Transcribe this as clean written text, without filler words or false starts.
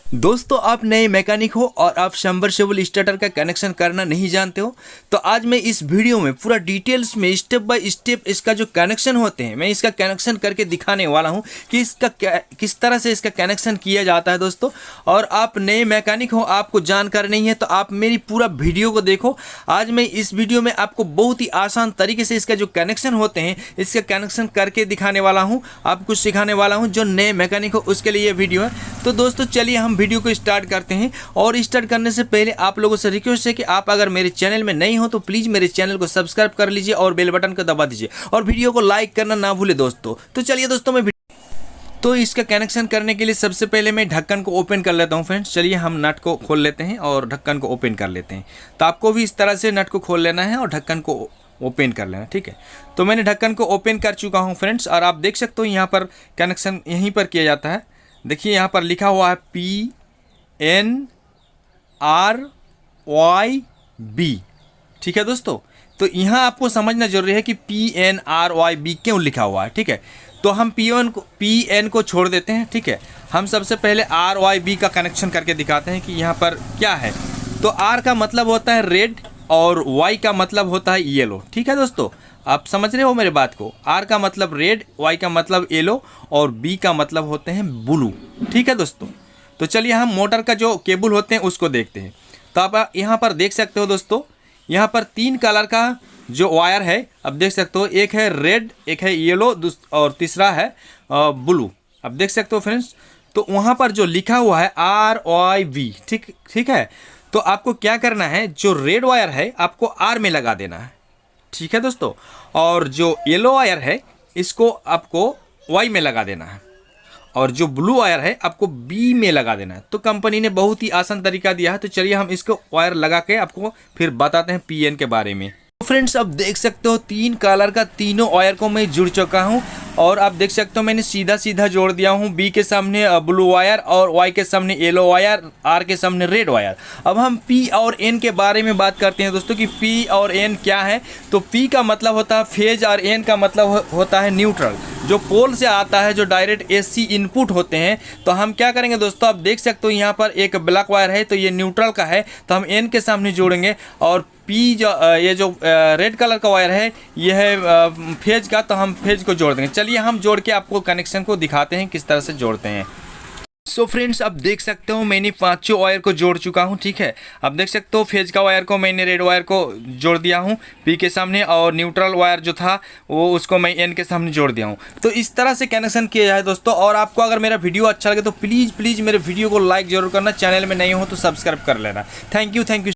दोस्तों, आप नए मैकेनिक हो और आप सबमर्सिबल स्टार्टर का कनेक्शन करना नहीं जानते हो तो आज मैं इस वीडियो में पूरा डिटेल्स में स्टेप बाय स्टेप इसका जो कनेक्शन होते हैं मैं इसका कनेक्शन करके दिखाने वाला हूं कि इसका किस तरह से इसका कनेक्शन किया जाता है दोस्तों। और आप नए मैकेनिक हो, आपको जानकारी नहीं है तो आप मेरी पूरा वीडियो को देखो। आज मैं इस वीडियो में आपको बहुत ही आसान तरीके से इसका जो कनेक्शन होते हैं इसका कनेक्शन करके दिखाने वाला हूँ, आपको सिखाने वाला हूँ। जो नए मैकेनिक हो उसके लिए ये वीडियो है। तो दोस्तों चलिए हम वीडियो को स्टार्ट करते हैं। और स्टार्ट करने से पहले आप लोगों से रिक्वेस्ट है कि आप अगर मेरे चैनल में नहीं हो तो प्लीज़ मेरे चैनल को सब्सक्राइब कर लीजिए और बेल बटन को दबा दीजिए और वीडियो को लाइक करना ना भूले दोस्तों। तो चलिए दोस्तों तो इसका कनेक्शन करने के लिए सबसे पहले मैं ढक्कन को ओपन कर लेता हूं फ्रेंड्स। चलिए हम नट को खोल लेते हैं और ढक्कन को ओपन कर लेते हैं। तो आपको भी इस तरह से नट को खोल लेना है और ढक्कन को ओपन कर लेना, ठीक है। तो मैंने ढक्कन को ओपन कर चुका हूं फ्रेंड्स और आप देख सकते हो यहाँ पर कनेक्शन यहीं पर किया जाता है। देखिए यहाँ पर लिखा हुआ है PNRYB, ठीक है दोस्तों। तो यहाँ आपको समझना जरूरी है कि PNRYB क्यों लिखा हुआ है, ठीक है। तो हम PN को छोड़ देते हैं, ठीक है। हम सबसे पहले RYB का कनेक्शन करके दिखाते हैं कि यहाँ पर क्या है। तो R का मतलब होता है रेड और Y का मतलब होता है येलो, ठीक है दोस्तों। आप समझ रहे हो मेरे बात को। R का मतलब रेड, Y का मतलब येलो और B का मतलब होते हैं ब्लू, ठीक है दोस्तों। तो चलिए हम मोटर का जो केबल होते हैं उसको देखते हैं। तो आप यहाँ पर देख सकते हो दोस्तों, यहाँ पर 3 कलर का जो वायर है अब देख सकते हो। एक है रेड, एक है येलो और तीसरा है ब्लू। अब देख सकते हो फ्रेंड्स। तो वहाँ पर जो लिखा हुआ है RYB, ठीक है। तो आपको क्या करना है, जो रेड वायर है आपको R में लगा देना है, ठीक है दोस्तों। और जो येलो वायर है इसको आपको Y में लगा देना है और जो ब्लू वायर है आपको B में लगा देना है। तो कंपनी ने बहुत ही आसान तरीका दिया है। तो चलिए हम इसको वायर लगा के आपको फिर बताते हैं PN के बारे में। तो फ्रेंड्स अब देख सकते हो 3 कलर का तीनों वायर को मैं जुड़ चुका हूं और आप देख सकते हो मैंने सीधा जोड़ दिया हूं। B के सामने ब्लू वायर और Y के सामने येलो वायर, R के सामने रेड वायर। अब हम P और N के बारे में बात करते हैं दोस्तों कि P और N क्या है। तो P का मतलब होता है फेज और N का मतलब होता है न्यूट्रल। जो पोल से आता है, जो डायरेक्ट AC इनपुट होते हैं। तो हम क्या करेंगे दोस्तों, आप देख सकते हो यहाँ पर एक ब्लैक वायर है तो ये न्यूट्रल का है तो हम N के सामने जोड़ेंगे। और ये जो रेड कलर का वायर है ये है फेज का, तो हम फेज को जोड़ देंगे। चलिए हम जोड़ के आपको कनेक्शन को दिखाते हैं किस तरह से जोड़ते हैं। सो फ्रेंड्स अब देख सकते हो मैंने 5 वायर को जोड़ चुका हूं, ठीक है। अब देख सकते हो फेज का वायर को मैंने रेड वायर को जोड़ दिया हूं P के सामने और न्यूट्रल वायर जो था वो उसको मैं N के सामने जोड़ दिया हूं। तो इस तरह से कनेक्शन किया जाए दोस्तों। और आपको अगर मेरा वीडियो अच्छा लगे तो प्लीज़ मेरे वीडियो को लाइक जरूर करना। चैनल में नहीं हो तो सब्सक्राइब कर लेना। Thank you.